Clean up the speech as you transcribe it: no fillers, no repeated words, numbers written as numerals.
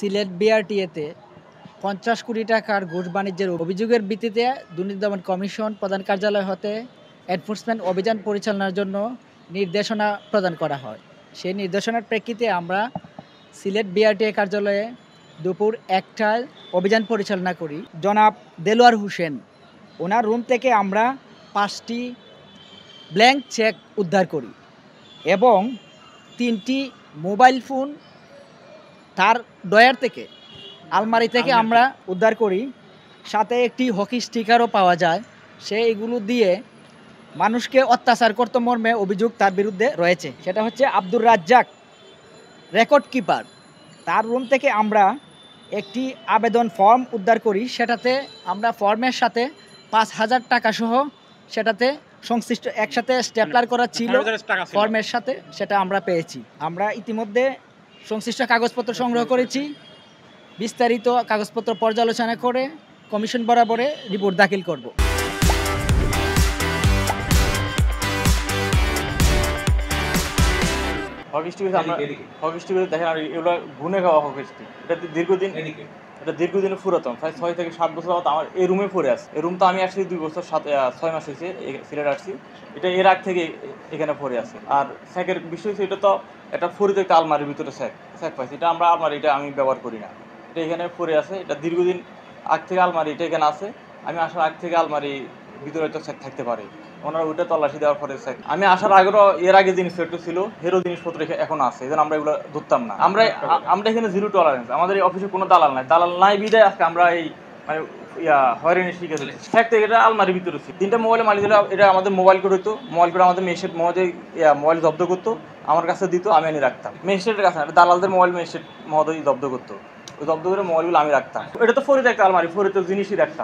সিলেট বিআরটিএতে ৫০ কোটি টাকার ঘুষ বাণিজ্যের অভিযোগের ভিত্তিতে দুর্নীতি দমন কমিশন প্রধান কার্যালয় হতে এনফোর্সমেন্ট অভিযান পরিচালনার জন্য নির্দেশনা প্রদান করা হয়। সেই নির্দেশনার প্রেক্ষিতে আমরা সিলেট বিআরটিএ কার্যালয়ে দুপুর ১টায় অভিযান পরিচালনা করি। জনাব দেলোয়ার হোসেন ওনার রুম থেকে আমরা ৫টি ব্ল্যাঙ্ক চেক উদ্ধার করি এবং ৩টি মোবাইল ফোন তার ডয়ার থেকে আলমারি থেকে আমরা উদ্ধার করি। সাথে একটি হকি স্টিকারও পাওয়া যায়। সে এগুলো দিয়ে মানুষকে অত্যাচার করত মর্মে অভিযোগ তার বিরুদ্ধে রয়েছে। সেটা হচ্ছে আব্দুর রাজ্জাক, রেকর্ড কিপার। তার রুম থেকে আমরা একটি আবেদন ফর্ম উদ্ধার করি। সেটাতে আমরা ফর্মের সাথে ৫,০০০ টাকা সহ সেটাতে সংশ্লিষ্ট একসাথে স্ট্যাপলার করা ছিল ফর্মের সাথে, সেটা আমরা পেয়েছি। আমরা ইতিমধ্যে সংশ্লিষ্ট কাগজপত্র সংগ্রহ করেছি। বিস্তারিত কাগজপত্র পর্যালোচনা করে কমিশন বরাবরে রিপোর্ট দাখিল করব। হকি স্টিক দেখেন, আর এগুলো গুনে খাওয়া হকি স্টিক। এটা দীর্ঘদিনের পুরাতন, প্রায় ৬ থেকে ৭ বছর আমার এই রুমে পড়ে আছে। এই রুম তো আমি আসছি 2 বছর 6 মাস হয়েছে সিলেট আসছি। এটা এর আগ থেকে এখানে পড়ে আছে। আর স্যাকের বিষয় হচ্ছে, এটা তো একটা ফরিদ একটা আলমারির ভিতরে স্যাক পাইছি। এটা আমরা আলমারি, এটা আমি ব্যবহার করি না। এটা এখানে পড়ে আছে। এটা দীর্ঘদিন আগ থেকে আলমারি এটা এখানে আছে। আমি আসার আগ থেকে আলমারি ভিতরে হয়তো স্যাক থাকতে পারে। ওনারা ওইটা তল্লাশি দেওয়ার পরে স্যাক, আমি আসার আগেও এর আগে জিনিসপত্র ছিল, হেরো জিনিসপত্র এখন আছে। এই জন্য আমরা এগুলো ধরতাম না। আমরা এখানে জিরো টলারেন্স। আমাদের এই অফিসে কোনো দালাল নাই বিদায় আজকে আমরা এই মানে হয়রানি শিখে দিচ্ছি। স্যাক থেকে এটা আলমারির ভিতরে ছিল। 3টা মোবাইলে মালিক দিলে এটা আমাদের মোবাইল করে হতো। মোবাইল করে আমাদের মোবাইল জব্দ করতো, আমার কাছে দিত, আমি আনি রাখতাম। ম্যাজিস্ট্রেটের কাছে না, দালালদের মোবাইল ম্যাজিস্ট্রেট মহোদয় জব্দ করতো। ওই জব্দ করে মোবাইলগুলো আমি রাখতাম। এটা তো ফরিদ একটা আলমারি, ফরিদ জিনিসই রাখতাম।